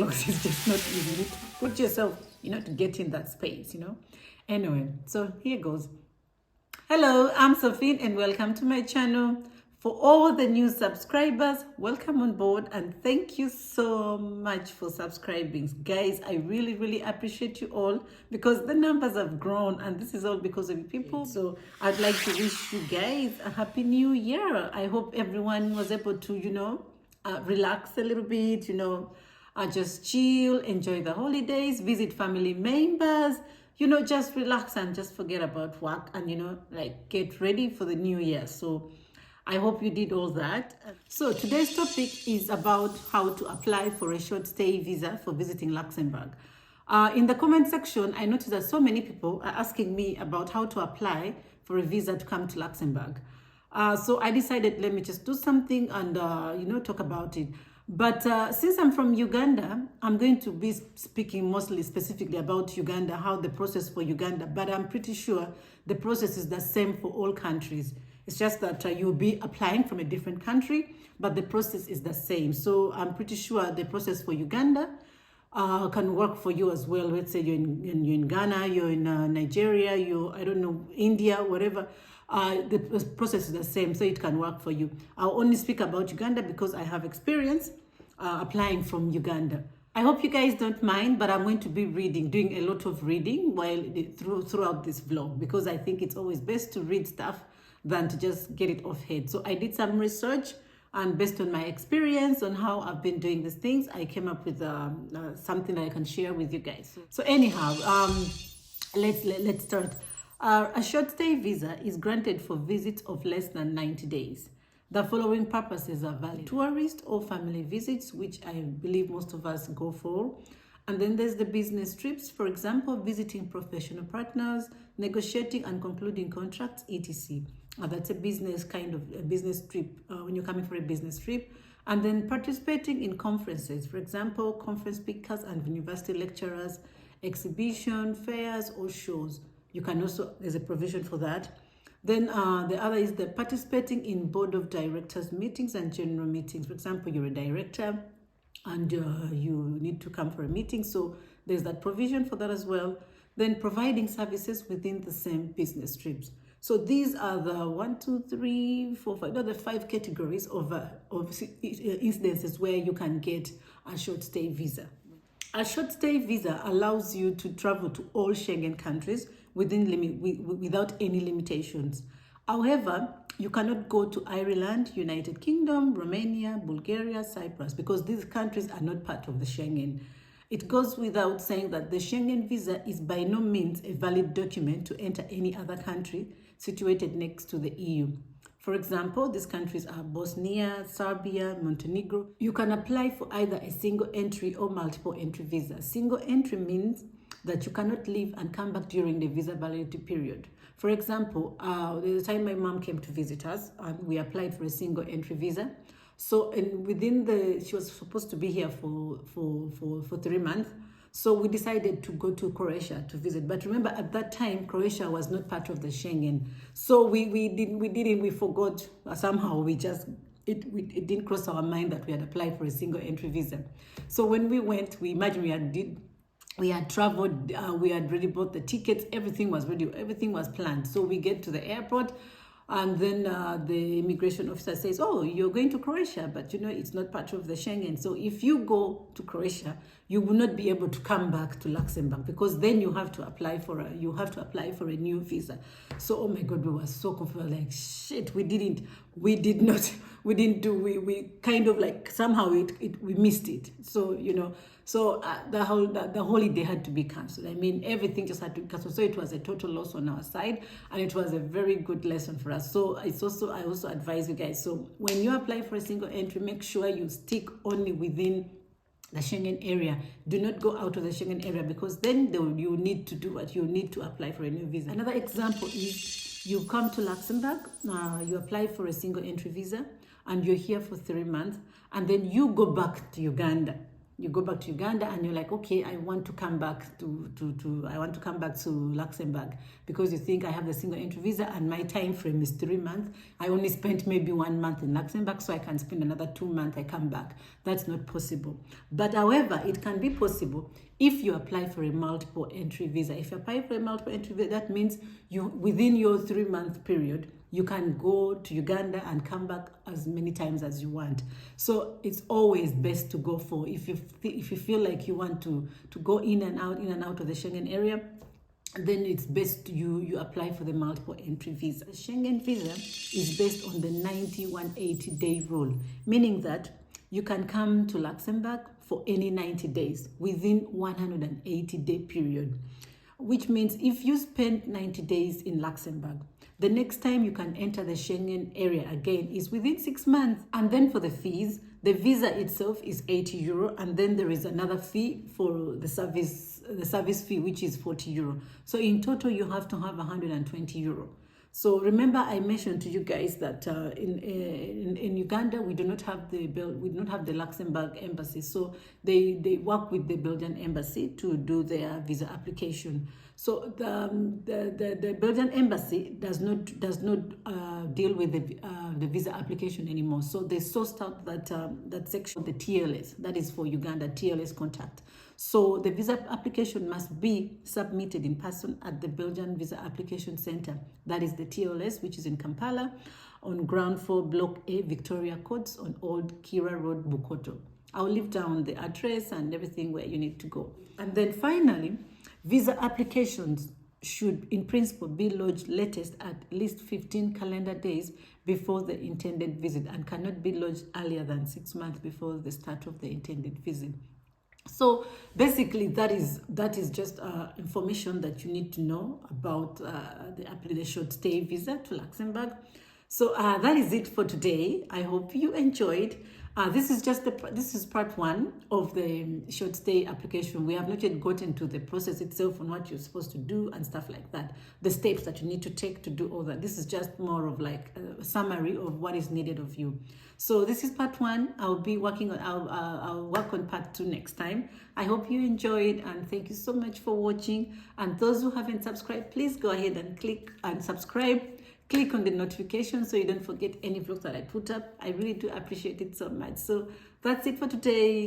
because it's just not easy. You need to put yourself, to get in that space, Anyway, so here goes. Hello, I'm Sophie and welcome to my channel. For all the new subscribers, welcome on board and thank you so much for subscribing. Guys, I really appreciate you all because the numbers have grown and this is all because of you people. So I'd like to wish you guys a happy new year. I hope everyone was able to, relax a little bit, just chill, enjoy the holidays, visit family members, just relax and just forget about work and, get ready for the new year. So I hope you did all that. So today's topic is about how to apply for a short stay visa for visiting Luxembourg. In the comment section, I noticed that so many people are asking me about how to apply for a visa to come to Luxembourg. So I decided, let me just do something and, talk about it. But since I'm from Uganda, I'm going to be speaking mostly specifically about Uganda, how the process for Uganda, but I'm pretty sure the process is the same for all countries. It's just that you'll be applying from a different country, but the process is the same. So I'm pretty sure the process for Uganda can work for you as well. Let's say you're in Ghana, you're in Nigeria, I don't know, India, whatever. The process is the same, so it can work for you. I'll only speak about Uganda because I have experience applying from Uganda. I hope you guys don't mind, but I'm going to be doing a lot of reading throughout this vlog because I think it's always best to read stuff than to just get it off head. So I did some research and based on my experience on how I've been doing these things, I came up with something that I can share with you guys. So anyhow, let's start. A short stay visa is granted for visits of less than 90 days. The following purposes are valid: tourist or family visits, which I believe most of us go for. And then there's the business trips, for example, visiting professional partners, negotiating and concluding contracts, etc. That's a business trip when you're coming for a business trip. And then participating in conferences, for example, conference speakers and university lecturers, exhibition, fairs or shows. You can also, there's a provision for that. Then the other is the participating in board of directors meetings and general meetings. For example, you're a director and you need to come for a meeting. So there's that provision for that as well. Then providing services within the same business trips. So these are the 5 categories of incidences where you can get a short stay visa. A short stay visa allows you to travel to all Schengen countries without any limitations. However, you cannot go to Ireland, United Kingdom, Romania, Bulgaria, Cyprus, because these countries are not part of the Schengen. It goes without saying that the Schengen visa is by no means a valid document to enter any other country situated next to the EU. For example, these countries are Bosnia, Serbia, Montenegro. You can apply for either a single entry or multiple entry visa. Single entry means that you cannot leave and come back during the visa validity period. For example, the time my mom came to visit us and we applied for a single entry visa. So she was supposed to be here for 3 months. So we decided to go to Croatia to visit. But remember, at that time, Croatia was not part of the Schengen. So we forgot somehow. It didn't cross our mind that we had applied for a single entry visa. So when we went, we had traveled, we had already bought the tickets, everything was ready, everything was planned. So we get to the airport and then the immigration officer says, oh, you're going to Croatia, but it's not part of the Schengen. So if you go to Croatia, you will not be able to come back to Luxembourg because then you have to apply for a new visa. So, oh my God, we were so confused, like, shit, we kind of like somehow we missed it. So, the holiday had to be cancelled. I mean, everything just had to be cancelled. So it was a total loss on our side, and it was a very good lesson for us. So I also advise you guys. So when you apply for a single entry, make sure you stick only within the Schengen area. Do not go out of the Schengen area because then you need to do what you need to apply for a new visa. Another example is you come to Luxembourg, you apply for a single entry visa, and you're here for 3 months, and then you go back to Uganda. You go back to Uganda and you're like, okay, I want to come back I want to come back to Luxembourg, because you think I have the single entry visa and my time frame is 3 months. I only spent maybe 1 month in Luxembourg, so I can spend another 2 months, I come back. That's not possible. But however, it can be possible if you apply for a multiple entry visa. If you apply for a multiple entry visa, that means you, within your 3-month period, you can go to Uganda and come back as many times as you want. So it's always best to go for, if you feel like you want to go in and out of the Schengen area, then it's best you apply for the multiple entry visa. The Schengen visa is based on the 90-180 day rule, meaning that you can come to Luxembourg for any 90 days within 180-day period, which means if you spend 90 days in Luxembourg, the next time you can enter the Schengen area again is within 6 months. And then for the fees, the visa itself is €80, and then there is another fee for the service fee, which is €40. So in total, you have to have €120. So remember, I mentioned to you guys that in Uganda we do not have the Luxembourg embassy, so they work with the Belgian embassy to do their visa application. So the Belgian embassy does not deal with the visa application anymore. So they sourced out that section, the TLS, that is for Uganda, TLS contact. So the visa application must be submitted in person at the Belgian Visa Application Center. That is the TLS, which is in Kampala, on ground floor, Block A, Victoria Courts, on Old Kira Road, Bukoto. I'll leave down the address and everything where you need to go. And then finally, visa applications should, in principle, be lodged latest at least 15 calendar days before the intended visit, and cannot be lodged earlier than 6 months before the start of the intended visit. So basically, that is just information that you need to know about the short stay visa to Luxembourg. So that is it for today. I hope you enjoyed. This is part 1 of the short stay application. We have not yet gotten to the process itself on what you're supposed to do and stuff like that, the steps that you need to take to do all that. This is just more of like a summary of what is needed of you. So this is part 1. I'll work on part 2 next time. I hope you enjoyed, and thank you so much for watching. And those who haven't subscribed, please go ahead and click and subscribe. Click on the notification so you don't forget any vlogs that I put up. I really do appreciate it so much. So that's it for today.